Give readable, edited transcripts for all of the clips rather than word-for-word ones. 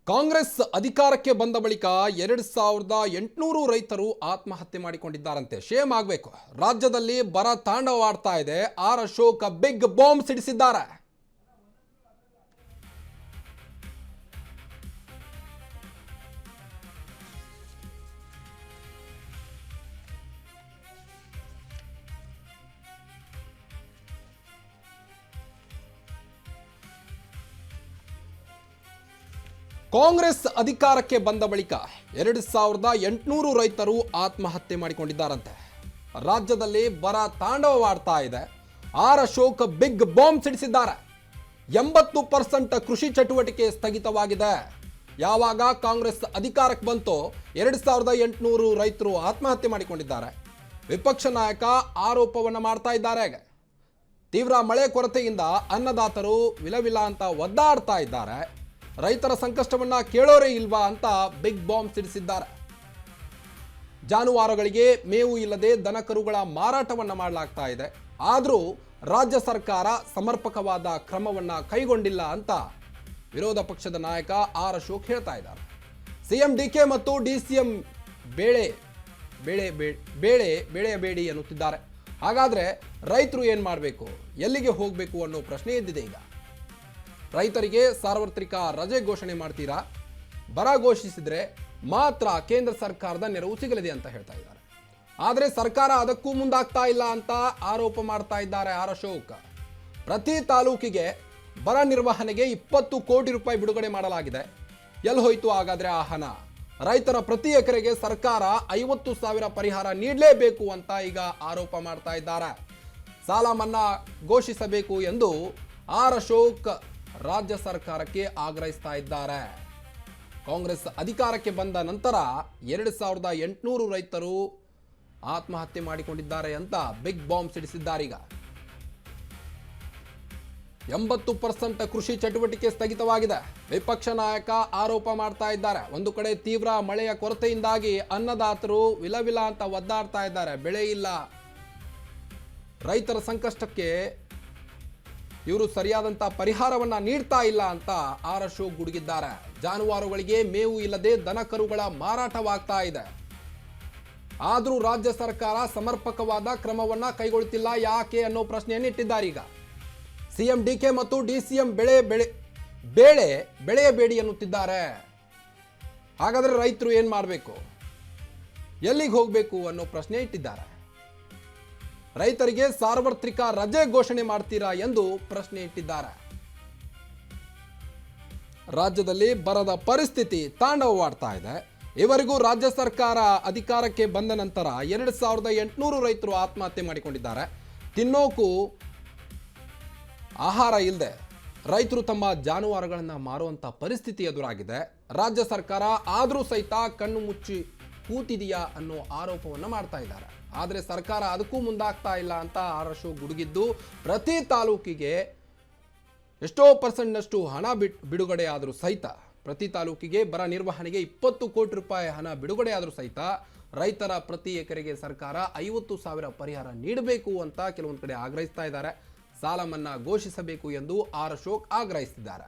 ಕಾಂಗ್ರೆಸ್ ಅಧಿಕಾರಕ್ಕೆ ಬಂದ ಬಳಿಕ 2800 ರೈತರು ಆತ್ಮಹತ್ಯೆ ಮಾಡಿಕೊಂಡಿದ್ದಾರಂತೆ. ಶೇಮ್ ಆಗಬೇಕು. ರಾಜ್ಯದಲ್ಲಿ ಬರ ತಾಂಡವವಾಡ್ತಾ ಇದೆ. ಆರ್ ಅಶೋಕ್ ಬಿಗ್ ಬಾಂಬ್ ಸಿಡಿಸಿದ್ದಾರೆ. ಕಾಂಗ್ರೆಸ್ ಅಧಿಕಾರಕ್ಕೆ ಬಂದ ಬಳಿಕ 2800 ರೈತರು ಆತ್ಮಹತ್ಯೆ ಮಾಡಿಕೊಂಡಿದ್ದಾರಂತೆ. ರಾಜ್ಯದಲ್ಲಿ ಬರ ತಾಂಡವವಾಡ್ತಾ ಇದೆ. ಆರ್ ಅಶೋಕ್ ಬಿಗ್ ಬಾಂಬ್ ಸಿಡಿಸಿದ್ದಾರೆ. 80% ಕೃಷಿ ಚಟುವಟಿಕೆ ಸ್ಥಗಿತವಾಗಿದೆ. ಯಾವಾಗ ಕಾಂಗ್ರೆಸ್ ಅಧಿಕಾರಕ್ಕೆ ಬಂತೋ 2800 ರೈತರು ಆತ್ಮಹತ್ಯೆ ಮಾಡಿಕೊಂಡಿದ್ದಾರೆ. ವಿಪಕ್ಷ ನಾಯಕ ಆರೋಪವನ್ನು ಮಾಡ್ತಾ ಇದ್ದಾರೆ. ತೀವ್ರ ಮಳೆ ಕೊರತೆಯಿಂದ ಅನ್ನದಾತರು ವಿಲವಿಲ ಅಂತ ಒದ್ದಾಡ್ತಾ ಇದ್ದಾರೆ. ರೈತರ ಸಂಕಷ್ಟವನ್ನ ಕೇಳೋರೇ ಇಲ್ವಾ ಅಂತ ಬಿಗ್ ಬಾಂಬ್ ಸಿಡಿಸಿದ್ದಾರೆ. ಜಾನುವಾರುಗಳಿಗೆ ಮೇವು ಇಲ್ಲದೆ ದನಕರುಗಳ ಮಾರಾಟವನ್ನ ಮಾಡಲಾಗ್ತಾ ಇದೆ. ಆದರೂ ರಾಜ್ಯ ಸರ್ಕಾರ ಸಮರ್ಪಕವಾದ ಕ್ರಮವನ್ನ ಕೈಗೊಂಡಿಲ್ಲ ಅಂತ ವಿರೋಧ ಪಕ್ಷದ ನಾಯಕ ಆರ್ ಅಶೋಕ್ ಹೇಳ್ತಾ ಇದ್ದಾರೆ. ಸಿಎಂ ಡಿಕೆ ಮತ್ತು ಡಿಸಿಎಂ ಬೆಳೆಯಬೇಡಿ ಎನ್ನುತ್ತಿದ್ದಾರೆ. ಹಾಗಾದ್ರೆ ರೈತರು ಏನ್ ಮಾಡಬೇಕು, ಎಲ್ಲಿಗೆ ಹೋಗಬೇಕು ಅನ್ನೋ ಪ್ರಶ್ನೆ ಎದ್ದಿದೆ. ಈಗ ರೈತರಿಗೆ ಸಾರ್ವತ್ರಿಕ ರಜೆ ಘೋಷಣೆ ಮಾಡ್ತೀರಾ? ಬರ ಘೋಷಿಸಿದ್ರೆ ಮಾತ್ರ ಕೇಂದ್ರ ಸರ್ಕಾರದ ನೆರವು ಸಿಗಲಿದೆ ಅಂತ ಹೇಳ್ತಾ ಇದ್ದಾರೆ. ಆದರೆ ಸರ್ಕಾರ ಅದಕ್ಕೂ ಮುಂದಾಗ್ತಾ ಇಲ್ಲ ಅಂತ ಆರೋಪ ಮಾಡ್ತಾ ಇದ್ದಾರೆ ಆರ್ ಅಶೋಕ್. ಪ್ರತಿ ತಾಲೂಕಿಗೆ ಬರ ನಿರ್ವಹಣೆಗೆ 20 ಕೋಟಿ ರೂಪಾಯಿ ಬಿಡುಗಡೆ ಮಾಡಲಾಗಿದೆ. ಎಲ್ಲಿ ಹೋಯ್ತು ಹಾಗಾದ್ರೆ ಆ ಹಣ? ರೈತರ ಪ್ರತಿ ಎಕರೆಗೆ ಸರ್ಕಾರ 50,000 ಪರಿಹಾರ ನೀಡಲೇಬೇಕು ಅಂತ ಈಗ ಆರೋಪ ಮಾಡ್ತಾ ಇದ್ದಾರೆ. ಸಾಲ ಮನ್ನಾ ಘೋಷಿಸಬೇಕು ಎಂದು ಆರ್ ಅಶೋಕ್ ರಾಜ್ಯ ಸರ್ಕಾರಕ್ಕೆ ಆಗ್ರಹಿಸ್ತಾ ಇದ್ದಾರೆ. ಕಾಂಗ್ರೆಸ್ ಅಧಿಕಾರಕ್ಕೆ ಬಂದ ನಂತರ 2800 ರೈತರು ಆತ್ಮಹತ್ಯೆ ಮಾಡಿಕೊಂಡಿದ್ದಾರೆ ಅಂತ ಬಿಗ್ ಬಾಂಬ್ ಸಿಡಿಸಿದ್ದಾರೆ. ಈಗ 80% ಕೃಷಿ ಚಟುವಟಿಕೆ ಸ್ಥಗಿತವಾಗಿದೆ. ವಿಪಕ್ಷ ನಾಯಕ ಆರೋಪ ಮಾಡ್ತಾ ಇದ್ದಾರೆ. ಒಂದು ಕಡೆ ತೀವ್ರ ಮಳೆಯ ಕೊರತೆಯಿಂದಾಗಿ ಅನ್ನದಾತರು ವಿಲವಿಲ ಅಂತ ಒದ್ದಾಡ್ತಾ ಇದ್ದಾರೆ. ಬೆಳೆ ಇಲ್ಲ. ರೈತರ ಸಂಕಷ್ಟಕ್ಕೆ ಇವರು ಸರಿಯಾದಂಥ ಪರಿಹಾರವನ್ನ ನೀಡ್ತಾ ಇಲ್ಲ ಅಂತ ಆರ್ ಅಶೋಕ್ ಗುಡುಗಿದ್ದಾರೆ. ಜಾನುವಾರುಗಳಿಗೆ ಮೇವು ಇಲ್ಲದೆ ದನಕರುಗಳ ಮಾರಾಟವಾಗ್ತಾ ಇದೆ. ಆದರೂ ರಾಜ್ಯ ಸರ್ಕಾರ ಸಮರ್ಪಕವಾದ ಕ್ರಮವನ್ನ ಕೈಗೊಳ್ಳುತ್ತಿಲ್ಲ ಯಾಕೆ ಅನ್ನೋ ಪ್ರಶ್ನೆಯನ್ನು ಇಟ್ಟಿದ್ದಾರೆ. ಈಗ ಸಿಎಂ ಡಿಕೆ ಮತ್ತು ಡಿಸಿಎಂ ಬೆಳೆಯಬೇಡಿ ಎನ್ನುತ್ತಿದ್ದಾರೆ. ಹಾಗಾದ್ರೆ ರೈತರು ಏನ್ ಮಾಡಬೇಕು, ಎಲ್ಲಿಗೆ ಹೋಗಬೇಕು ಅನ್ನೋ ಪ್ರಶ್ನೆ ಇಟ್ಟಿದ್ದಾರೆ. ರೈತರಿಗೆ ಸಾರ್ವತ್ರಿಕ ರಜೆ ಘೋಷಣೆ ಮಾಡ್ತೀರಾ ಎಂದು ಪ್ರಶ್ನೆ ಇಟ್ಟಿದ್ದಾರೆ. ರಾಜ್ಯದಲ್ಲಿ ಬರದ ಪರಿಸ್ಥಿತಿ ತಾಂಡವವಾಡ್ತಾ ಇದೆ. ಇವರಿಗೂ ರಾಜ್ಯ ಸರ್ಕಾರ ಅಧಿಕಾರಕ್ಕೆ ಬಂದ ನಂತರ 2800 ರೈತರು ಆತ್ಮಹತ್ಯೆ ಮಾಡಿಕೊಂಡಿದ್ದಾರೆ. ತಿನ್ನೋಕು ಆಹಾರ ಇಲ್ಲದೆ ರೈತರು ತಮ್ಮ ಜಾನುವಾರುಗಳನ್ನು ಮಾರುವಂತ ಪರಿಸ್ಥಿತಿ ಎದುರಾಗಿದೆ. ರಾಜ್ಯ ಸರ್ಕಾರ ಆದರೂ ಸಹಿತ ಕಣ್ಣು ಮುಚ್ಚಿ ಕೂತಿದೆಯಾ ಅನ್ನೋ ಆರೋಪವನ್ನು ಮಾಡ್ತಾ ಇದ್ದಾರೆ. ಆದರೆ ಸರ್ಕಾರ ಅದಕ್ಕೂ ಮುಂದಾಗ್ತಾ ಇಲ್ಲ ಅಂತ ಆರ್ ಅಶೋಕ್ ಗುಡುಗಿದ್ದು, ಪ್ರತಿ ತಾಲೂಕಿಗೆ ಎಷ್ಟೋ ಪರ್ಸೆಂಟ್ನಷ್ಟು ಹಣ ಬಿಡುಗಡೆ ಆದರೂ ಸಹಿತ, ಪ್ರತಿ ತಾಲೂಕಿಗೆ ಬರ ನಿರ್ವಹಣೆಗೆ 20 ಕೋಟಿ ರೂಪಾಯಿ ಹಣ ಬಿಡುಗಡೆ ಆದರೂ ಸಹಿತ ರೈತರ ಪ್ರತಿ ಎಕರೆಗೆ ಸರ್ಕಾರ 50,000 ಪರಿಹಾರ ನೀಡಬೇಕು ಅಂತ ಕೆಲವೊಂದು ಕಡೆ ಆಗ್ರಹಿಸ್ತಾ ಇದ್ದಾರೆ. ಸಾಲ ಮನ್ನಾ ಘೋಷಿಸಬೇಕು ಎಂದು ಆರ್ ಅಶೋಕ್ ಆಗ್ರಹಿಸಿದ್ದಾರೆ.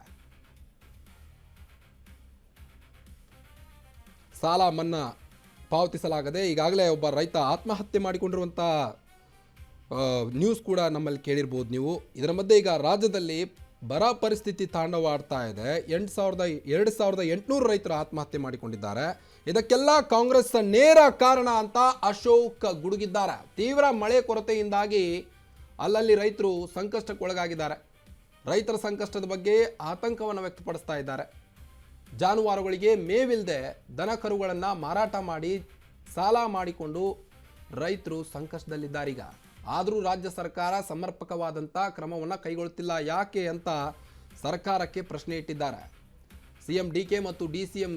ಸಾಲ ಮನ್ನಾ ಪಾವತಿಸಲಾಗದೆ ಈಗಾಗಲೇ ಒಬ್ಬ ರೈತ ಆತ್ಮಹತ್ಯೆ ಮಾಡಿಕೊಂಡಿರುವಂಥ ನ್ಯೂಸ್ ಕೂಡ ನಮ್ಮಲ್ಲಿ ಕೇಳಿರ್ಬೋದು ನೀವು. ಇದರ ಮಧ್ಯೆ ಈಗ ರಾಜ್ಯದಲ್ಲಿ ಬರ ಪರಿಸ್ಥಿತಿ ತಾಂಡವವಾಡ್ತಾ ಇದೆ. 2800 ರೈತರು ಆತ್ಮಹತ್ಯೆ ಮಾಡಿಕೊಂಡಿದ್ದಾರೆ. ಇದಕ್ಕೆಲ್ಲ ಕಾಂಗ್ರೆಸ್ ನೇರ ಕಾರಣ ಅಂತ ಅಶೋಕ್ ಗುಡುಗಿದ್ದಾರೆ. ತೀವ್ರ ಮಳೆ ಕೊರತೆಯಿಂದಾಗಿ ಅಲ್ಲಲ್ಲಿ ರೈತರು ಸಂಕಷ್ಟಕ್ಕೊಳಗಾಗಿದ್ದಾರೆ. ರೈತರ ಸಂಕಷ್ಟದ ಬಗ್ಗೆ ಆತಂಕವನ್ನು ವ್ಯಕ್ತಪಡಿಸ್ತಾ ಇದ್ದಾರೆ. ಜಾನುವಾರುಗಳಿಗೆ ಮೇವಿಲ್ಲದೆ ದನಕರುಗಳನ್ನು ಮಾರಾಟ ಮಾಡಿ ಸಾಲ ಮಾಡಿಕೊಂಡು ರೈತರು ಸಂಕಷ್ಟದಲ್ಲಿದ್ದಾರೀಗ. ಆದರೂ ರಾಜ್ಯ ಸರ್ಕಾರ ಸಮರ್ಪಕವಾದಂಥ ಕ್ರಮವನ್ನು ಕೈಗೊಳ್ಳುತ್ತಿಲ್ಲ ಯಾಕೆ ಅಂತ ಸರ್ಕಾರಕ್ಕೆ ಪ್ರಶ್ನೆ ಇಟ್ಟಿದ್ದಾರೆ. ಸಿಎಂ ಡಿಕೆ ಮತ್ತು ಡಿಸಿಎಂ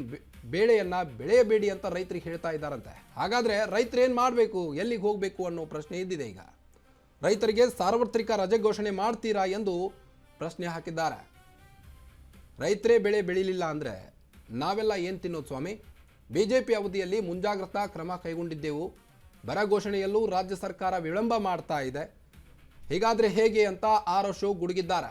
ಬೆಳೆಯಬೇಡಿ ಅಂತ ರೈತರಿಗೆ ಹೇಳ್ತಾ ಇದ್ದಾರಂತೆ. ಹಾಗಾದರೆ ರೈತರು ಏನು ಮಾಡಬೇಕು, ಎಲ್ಲಿಗೆ ಹೋಗಬೇಕು ಅನ್ನೋ ಪ್ರಶ್ನೆ ಇದ್ದಿದೆ. ಈಗ ರೈತರಿಗೆ ಸಾರ್ವತ್ರಿಕ ರಜೆ ಘೋಷಣೆ ಮಾಡ್ತೀರಾ ಎಂದು ಪ್ರಶ್ನೆ ಹಾಕಿದ್ದಾರೆ. ರೈತರೇ ಬೆಳೆ ಬೆಳೀಲಿಲ್ಲ ಅಂದರೆ ನಾವೆಲ್ಲ ಏನು ತಿನ್ನೋದು ಸ್ವಾಮಿ? ಬಿಜೆಪಿ ಅವಧಿಯಲ್ಲಿ ಮುಂಜಾಗ್ರತಾ ಕ್ರಮ ಕೈಗೊಂಡಿದ್ದೆವು. ಬರ ಘೋಷಣೆಯಲ್ಲೂ ರಾಜ್ಯ ಸರ್ಕಾರ ವಿಳಂಬ ಮಾಡ್ತಾ ಇದೆ. ಹೀಗಾದರೆ ಹೇಗೆ ಅಂತ ಆರ್ ಅಶೋಕ್ ಗುಡುಗಿದ್ದಾರೆ.